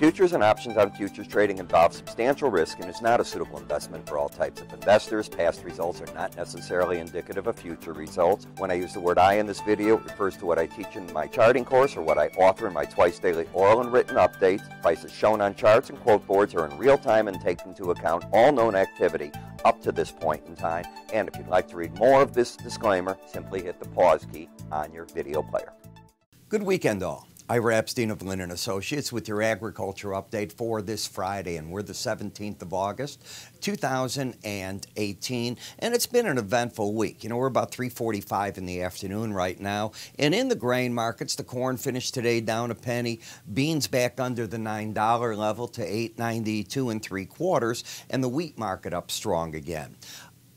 Futures and options on futures trading involve substantial risk and is not a suitable investment for all types of investors. Past results are not necessarily indicative of future results. When I use the word I in this video, it refers to what I teach in my charting course or what I author in my twice daily oral and written updates. Prices shown on charts and quote boards are in real time and take into account all known activity up to this point in time. And if you'd like to read more of this disclaimer, simply hit the pause key on your video player. Good weekend all. Ira Epstein of Linn Associates with your agriculture update for this Friday, and we're the 17th of August, 2018, and it's been an eventful week. You know, we're about 3:45 in the afternoon right now, and in the grain markets, the corn finished today down a penny, beans back under the $9 level to $8.92 3/4, and the wheat market up strong again.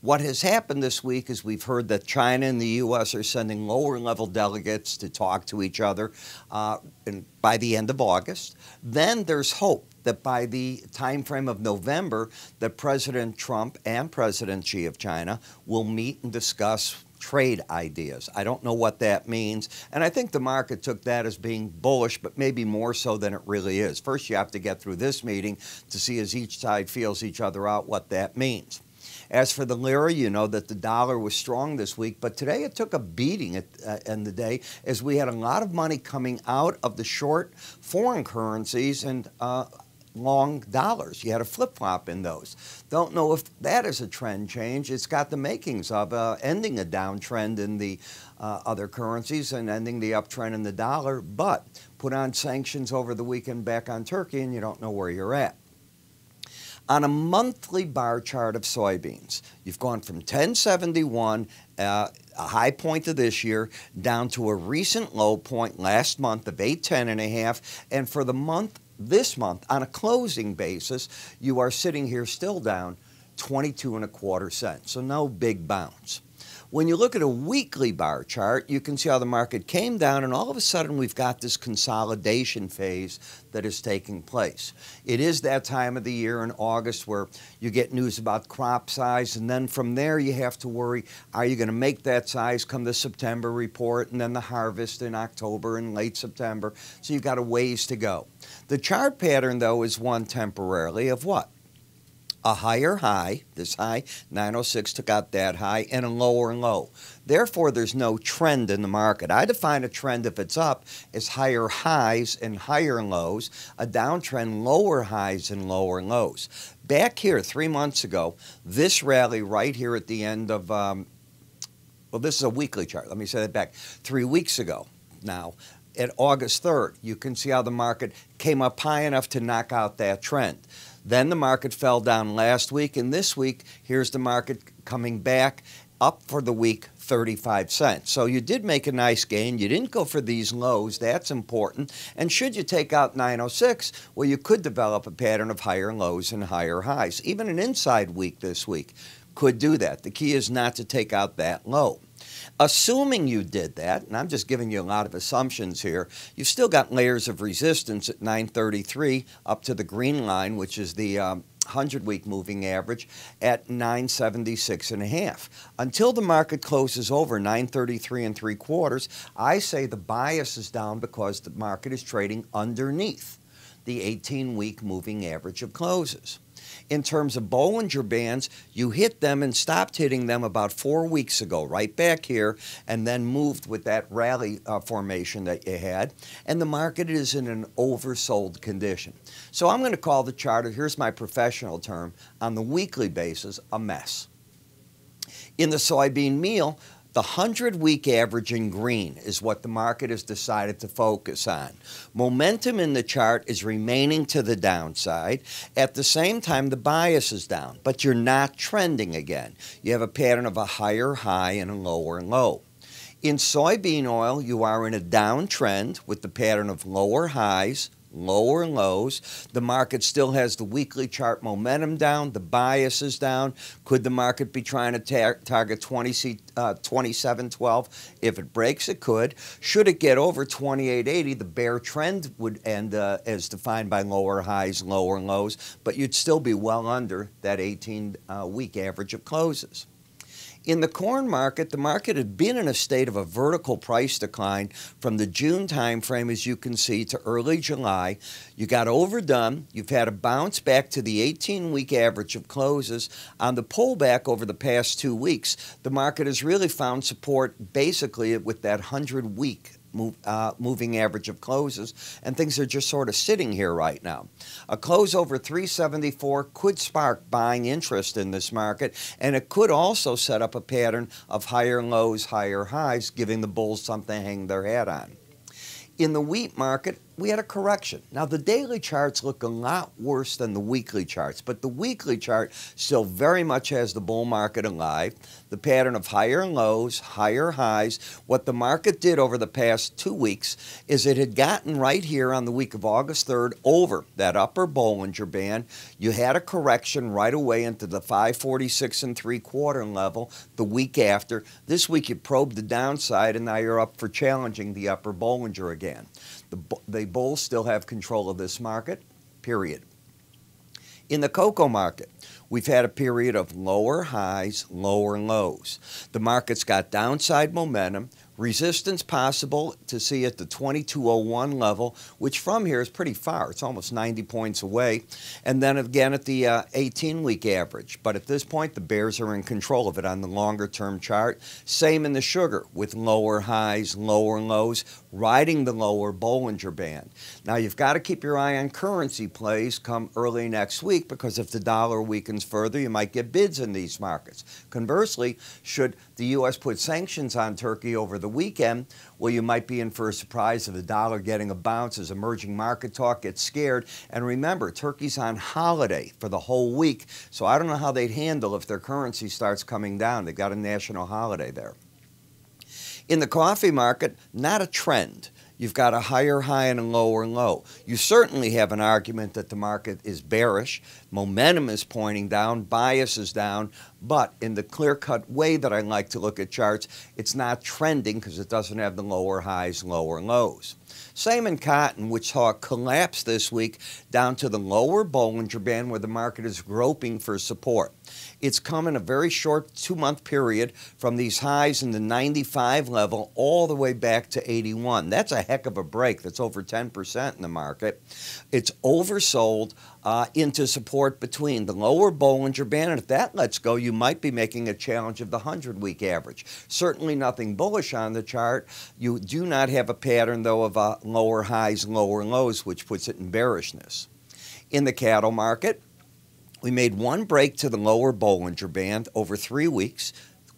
What has happened this week is we've heard that China and the U.S. are sending lower-level delegates to talk to each other by the end of August. Then there's hope that by the time frame of November that President Trump and President Xi of China will meet and discuss trade ideas. I don't know what that means, and I think the market took that as being bullish, but maybe more so than it really is. First, you have to get through this meeting to see, as each side feels each other out, what that means. As for the lira, you know that the dollar was strong this week, but today it took a beating at the end of the day as we had a lot of money coming out of the short foreign currencies and long dollars. You had a flip-flop in those. Don't know if that is a trend change. It's got the makings of ending a downtrend in the other currencies and ending the uptrend in the dollar, but put on sanctions over the weekend back on Turkey and you don't know where you're at. On a monthly bar chart of soybeans, you've gone from 1071, a high point of this year, down to a recent low point last month of 810.5, and for the month, this month, on a closing basis, you are sitting here still down 22.25 cents, so no big bounce. When you look at a weekly bar chart, you can see how the market came down, and all of a sudden we've got this consolidation phase that is taking place. It is that time of the year in August where you get news about crop size, and then from there you have to worry, are you going to make that size come the September report, and then the harvest in October and late September, so you've got a ways to go. The chart pattern, though, is one temporarily of what? A higher high, this high, 906 took out that high, and a lower low. Therefore, there's no trend in the market. I define a trend if it's up as higher highs and higher lows, a downtrend, lower highs and lower lows. Back here 3 months ago, this rally right here at the end of, well, this is a weekly chart. Let me say that back. 3 weeks ago now, at August 3rd, you can see how the market came up high enough to knock out that trend. Then the market fell down last week, and this week, here's the market coming back up for the week 35 cents. So you did make a nice gain. You didn't go for these lows. That's important. And should you take out 906, well, you could develop a pattern of higher lows and higher highs. Even an inside week this week could do that. The key is not to take out that low. Assuming you did that, and I'm just giving you a lot of assumptions here, you've still got layers of resistance at 933 up to the green line, which is the 100-week moving average, at 976.5. Until the market closes over 933 3/4, I say the bias is down because the market is trading underneath the 18-week moving average of closes. In terms of Bollinger Bands, you hit them and stopped hitting them about 4 weeks ago, right back here, and then moved with that rally formation that you had. And the market is in an oversold condition. So I'm going to call the chart, here's my professional term, on the weekly basis, a mess. In the soybean meal, the 100-week average in green is what the market has decided to focus on. Momentum in the chart is remaining to the downside. At the same time, the bias is down, but you're not trending again. You have a pattern of a higher high and a lower low. In soybean oil, you are in a downtrend with the pattern of lower highs, lower lows. The market still has the weekly chart momentum down. The bias is down. Could the market be trying to target 27.12? If it breaks, it could. Should it get over 28.80, the bear trend would end as defined by lower highs, lower lows, but you'd still be well under that 18-week average of closes. In the corn market, the market had been in a state of a vertical price decline from the June timeframe, as you can see, to early July. You got overdone. You've had a bounce back to the 18-week average of closes. On the pullback over the past 2 weeks, the market has really found support basically with that 100-week moving average of closes, and things are just sort of sitting here right now. A close over 374 could spark buying interest in this market, and it could also set up a pattern of higher lows, higher highs, giving the bulls something to hang their hat on. In the wheat market, we had a correction. Now, the daily charts look a lot worse than the weekly charts, but the weekly chart still very much has the bull market alive. The pattern of higher lows, higher highs. What the market did over the past 2 weeks is it had gotten right here on the week of August 3rd over that upper Bollinger Band. You had a correction right away into the 546 3/4 level the week after. This week you probed the downside, and now you're up for challenging the upper Bollinger again. The bulls still have control of this market, period. In the cocoa market, we've had a period of lower highs, lower lows. The market's got downside momentum, resistance possible to see at the 2201 level, which from here is pretty far. It's almost 90 points away. And then again at the 18-week average. But at this point, the bears are in control of it on the longer-term chart. Same in the sugar with lower highs, lower lows, riding the lower Bollinger Band. Now, you've got to keep your eye on currency plays come early next week, because if the dollar weakens further, you might get bids in these markets. Conversely, should the U.S. put sanctions on Turkey over the weekend, well, you might be in for a surprise of the dollar getting a bounce as emerging market talk gets scared. And remember, Turkey's on holiday for the whole week, so I don't know how they'd handle if their currency starts coming down. They've got a national holiday there. In the coffee market, not a trend. You've got a higher high and a lower low. You certainly have an argument that the market is bearish. Momentum is pointing down, bias is down, but in the clear-cut way that I like to look at charts, it's not trending because it doesn't have the lower highs, lower lows. Same in cotton, which saw a collapse this week down to the lower Bollinger Band where the market is groping for support. It's come in a very short 2-month period from these highs in the 95 level all the way back to 81. That's a heck of a break. That's over 10% in the market. It's oversold into support between the lower Bollinger Band, and if that lets go, you might be making a challenge of the 100-week average. Certainly nothing bullish on the chart. You do not have a pattern, though, of lower highs, lower lows, which puts it in bearishness. In the cattle market, we made one break to the lower Bollinger Band over 3 weeks,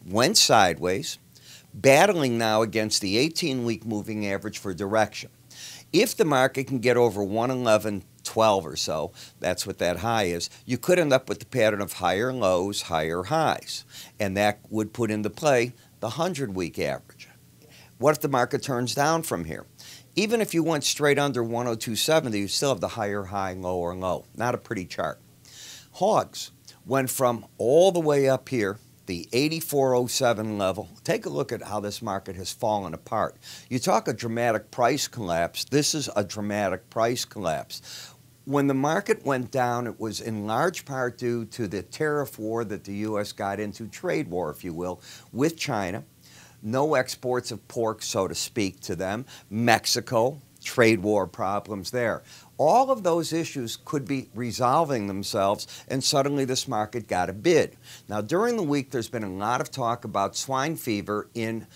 went sideways, battling now against the 18-week moving average for direction. If the market can get over 111.12 or so, that's what that high is, you could end up with the pattern of higher lows, higher highs, and that would put into play the 100-week average. What if the market turns down from here? Even if you went straight under 102.70, you still have the higher high, lower low. Not a pretty chart. Hogs went from all the way up here, the 84.07 level. Take a look at how this market has fallen apart. You talk a dramatic price collapse. This is a dramatic price collapse. When the market went down, it was in large part due to the tariff war that the U.S. got into, trade war, if you will, with China. No exports of pork, so to speak, to them. Mexico, trade war problems there. All of those issues could be resolving themselves, and suddenly this market got a bid. Now, during the week, there's been a lot of talk about swine fever in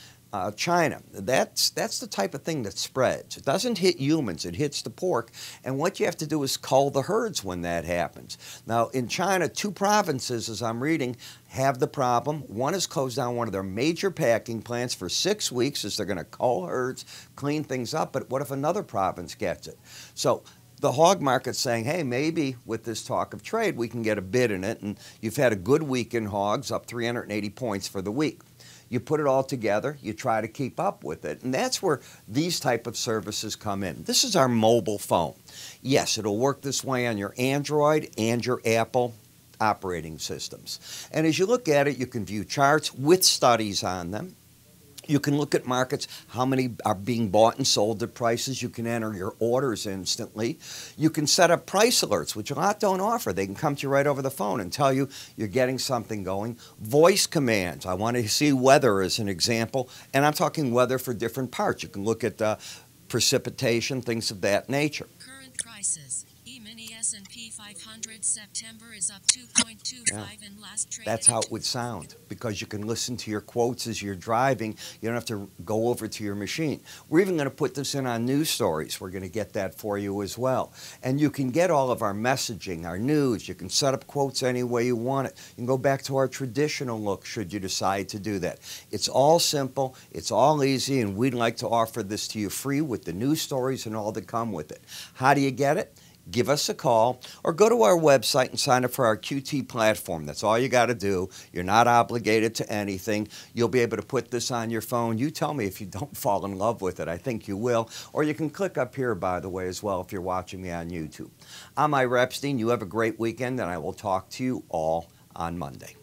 China. That's the type of thing that spreads. It doesn't hit humans, it hits the pork, and what you have to do is cull the herds when that happens. Now, in China, 2 provinces, as I'm reading, have the problem. One has closed down one of their major packing plants for 6 weeks as they're going to cull herds, clean things up, but what if another province gets it? So the hog market's saying, hey, maybe with this talk of trade, we can get a bid in it, and you've had a good week in hogs, up 380 points for the week. You put it all together, you try to keep up with it, and that's where these type of services come in. This is our mobile phone. Yes, it'll work this way on your Android and your Apple operating systems. And as you look at it, you can view charts with studies on them. You can look at markets, how many are being bought and sold at prices. You can enter your orders instantly. You can set up price alerts, which a lot don't offer. They can come to you right over the phone and tell you you're getting something going. Voice commands. I want to see weather as an example, and I'm talking weather for different parts. You can look at precipitation, things of that nature. Current prices. E-mini S&P 500 September is up 2.25 and last traded. That's how it would sound, because you can listen to your quotes as you're driving. You don't have to go over to your machine. We're even going to put this in on news stories. We're going to get that for you as well. And you can get all of our messaging, our news. You can set up quotes any way you want it. You can go back to our traditional look should you decide to do that. It's all simple. It's all easy, and we'd like to offer this to you free with the news stories and all that come with it. How do you get it? Give us a call or go to our website and sign up for our QT platform. That's all you got to do. You're not obligated to anything. You'll be able to put this on your phone. You tell me if you don't fall in love with it. I think you will. Or you can click up here, by the way, as well, if you're watching me on YouTube. I'm Ira Epstein. You have a great weekend, and I will talk to you all on Monday.